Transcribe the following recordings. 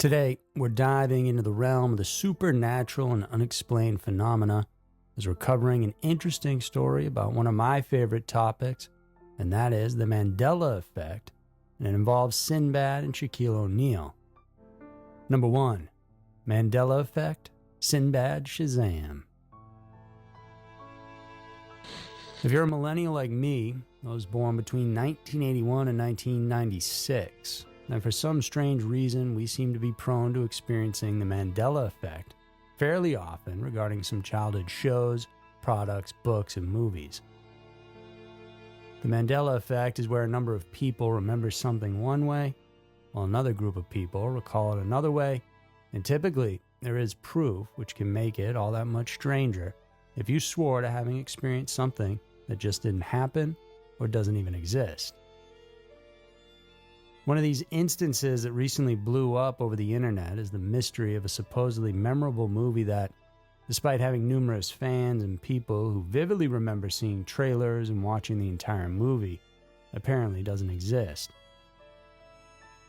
Today, we're diving into the realm of the supernatural and unexplained phenomena as we're covering an interesting story about one of my favorite topics, and that is the Mandela effect, and it involves Sinbad and Shaquille O'Neal. Number 1. Mandela effect, Sinbad Shazam. If you're a millennial like me, I was born between 1981 and 1996, and for some strange reason, we seem to be prone to experiencing the Mandela effect fairly often regarding some childhood shows, products, books, and movies. The Mandela effect is where a number of people remember something one way, while another group of people recall it another way, and typically there is proof which can make it all that much stranger if you swore to having experienced something that just didn't happen or doesn't even exist. One of these instances that recently blew up over the internet is the mystery of a supposedly memorable movie that, despite having numerous fans and people who vividly remember seeing trailers and watching the entire movie, apparently doesn't exist.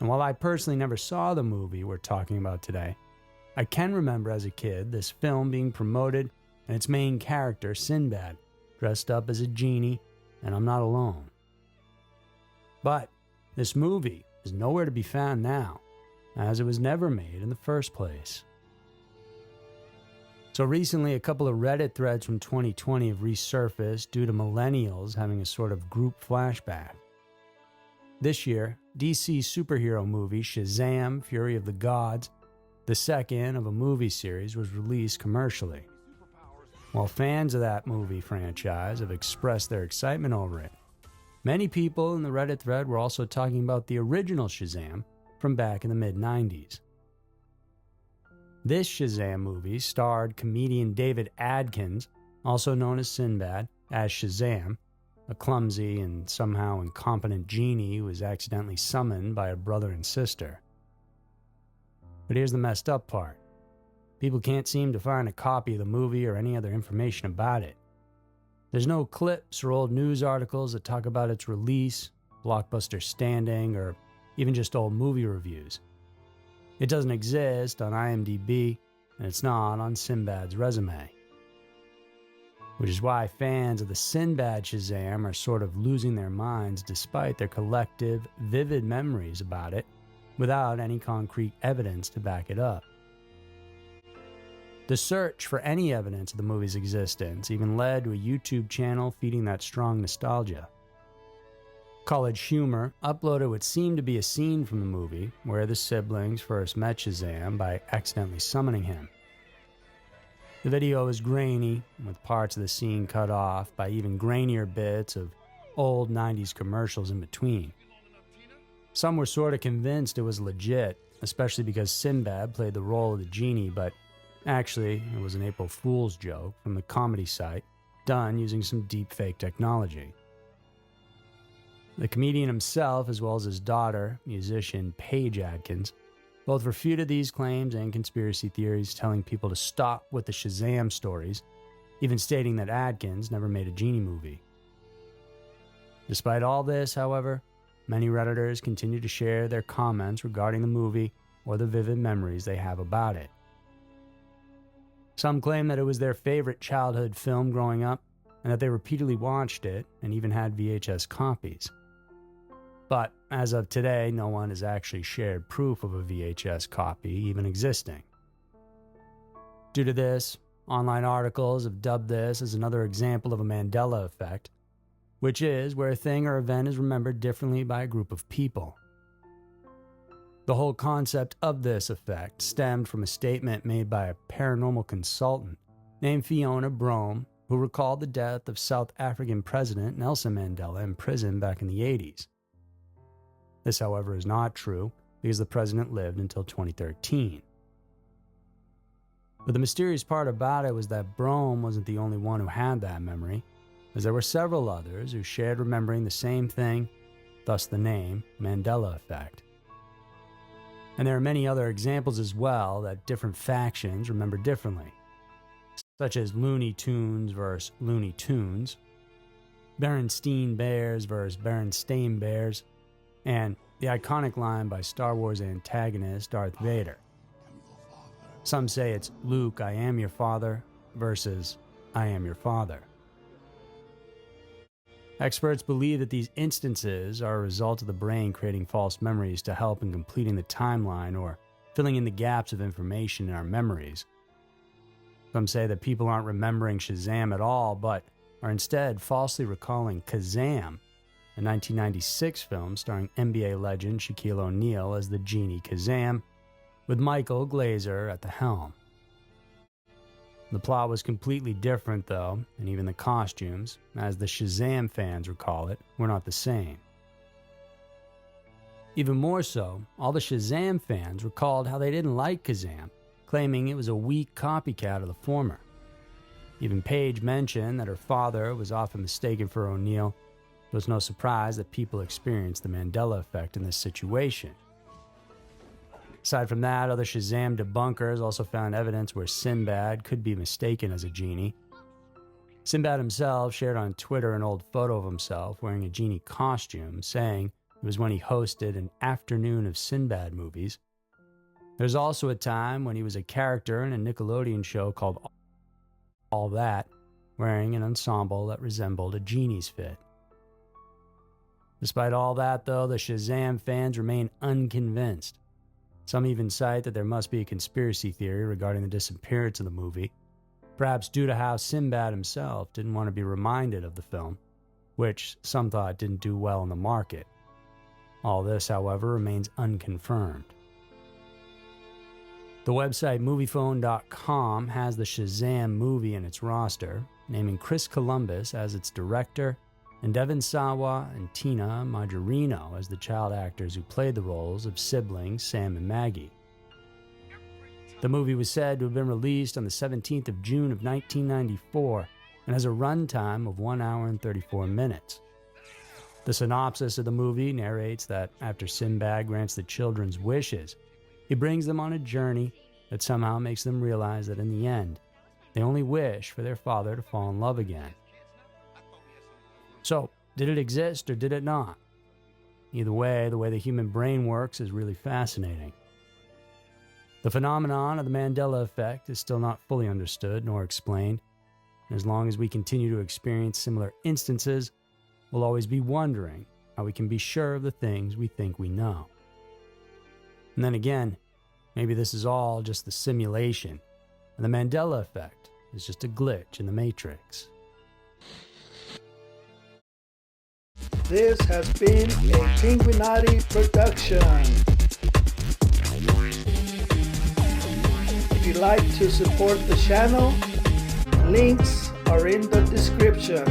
And while I personally never saw the movie we're talking about today, I can remember as a kid this film being promoted and its main character, Sinbad, dressed up as a genie, and I'm not alone. But this movie is nowhere to be found now, as it was never made in the first place. So recently, a couple of Reddit threads from 2020 have resurfaced due to millennials having a sort of group flashback. This year, DC superhero movie Shazam! Fury of the Gods, the second of a movie series, was released commercially. While fans of that movie franchise have expressed their excitement over it, many people in the Reddit thread were also talking about the original Shazam from back in the mid-90s. This Shazam movie starred comedian David Adkins, also known as Sinbad, as Shazam, a clumsy and somehow incompetent genie who was accidentally summoned by a brother and sister. But here's the messed up part. People can't seem to find a copy of the movie or any other information about it. There's no clips or old news articles that talk about its release, blockbuster standing, or even just old movie reviews. It doesn't exist on IMDb, and it's not on Sinbad's resume. Which is why fans of the Sinbad Shazam are sort of losing their minds despite their collective, vivid memories about it, without any concrete evidence to back it up. The search for any evidence of the movie's existence even led to a YouTube channel feeding that strong nostalgia. College Humor uploaded what seemed to be a scene from the movie where the siblings first met Shazam by accidentally summoning him. The video is grainy, with parts of the scene cut off by even grainier bits of old 90s commercials in between. Some were sort of convinced it was legit, especially because Sinbad played the role of the genie, but actually, it was an April Fool's joke from the comedy site, done using some deepfake technology. The comedian himself, as well as his daughter, musician Paige Adkins, both refuted these claims and conspiracy theories, telling people to stop with the Shazam stories, even stating that Adkins never made a genie movie. Despite all this, however, many Redditors continue to share their comments regarding the movie or the vivid memories they have about it. Some claim that it was their favorite childhood film growing up, and that they repeatedly watched it and even had VHS copies. But as of today, no one has actually shared proof of a VHS copy even existing. Due to this, online articles have dubbed this as another example of a Mandela effect, which is where a thing or event is remembered differently by a group of people. The whole concept of this effect stemmed from a statement made by a paranormal consultant named Fiona Brome, who recalled the death of South African President Nelson Mandela in prison back in the 80s. This, however, is not true because the president lived until 2013. But the mysterious part about it was that Brome wasn't the only one who had that memory, as there were several others who shared remembering the same thing, thus the name Mandela effect. And there are many other examples as well that different factions remember differently, such as Looney Tunes versus Looney Tunes, Berenstein Bears versus Berenstain Bears, and the iconic line by Star Wars antagonist Darth Vader, Some say it's Luke, I am your father, versus I am your father. Experts believe that these instances are a result of the brain creating false memories to help in completing the timeline or filling in the gaps of information in our memories. Some say that people aren't remembering Shazam at all, but are instead falsely recalling Kazam, a 1996 film starring NBA legend Shaquille O'Neal as the genie Kazam, with Michael Glazer at the helm. The plot was completely different, though, and even the costumes, as the Shazam fans recall it, were not the same. Even more so, all the Shazam fans recalled how they didn't like Kazam, claiming it was a weak copycat of the former. Even Paige mentioned that her father was often mistaken for O'Neal. It was no surprise that people experienced the Mandela effect in this situation. Aside from that, other Shazam debunkers also found evidence where Sinbad could be mistaken as a genie. Sinbad himself shared on Twitter an old photo of himself wearing a genie costume, saying it was when he hosted an afternoon of Sinbad movies. There's also a time when he was a character in a Nickelodeon show called All That, wearing an ensemble that resembled a genie's fit. Despite all that, though, the Shazam fans remain unconvinced. Some even cite that there must be a conspiracy theory regarding the disappearance of the movie, perhaps due to how Sinbad himself didn't want to be reminded of the film, which some thought didn't do well in the market. All this, however, remains unconfirmed. The website MoviePhone.com has the Shazam movie in its roster, naming Chris Columbus as its director and Devon Sawa and Tina Majorino as the child actors who played the roles of siblings Sam and Maggie. The movie was said to have been released on the 17th of June of 1994 and has a runtime of 1 hour and 34 minutes. The synopsis of the movie narrates that after Sinbad grants the children's wishes, he brings them on a journey that somehow makes them realize that in the end, they only wish for their father to fall in love again. So, did it exist or did it not? Either way, the way the human brain works is really fascinating. The phenomenon of the Mandela effect is still not fully understood nor explained, and as long as we continue to experience similar instances, we'll always be wondering how we can be sure of the things we think we know. And then again, maybe this is all just the simulation, and the Mandela effect is just a glitch in the Matrix. This has been a Pinguinati production. If you'd like to support the channel, links are in the description.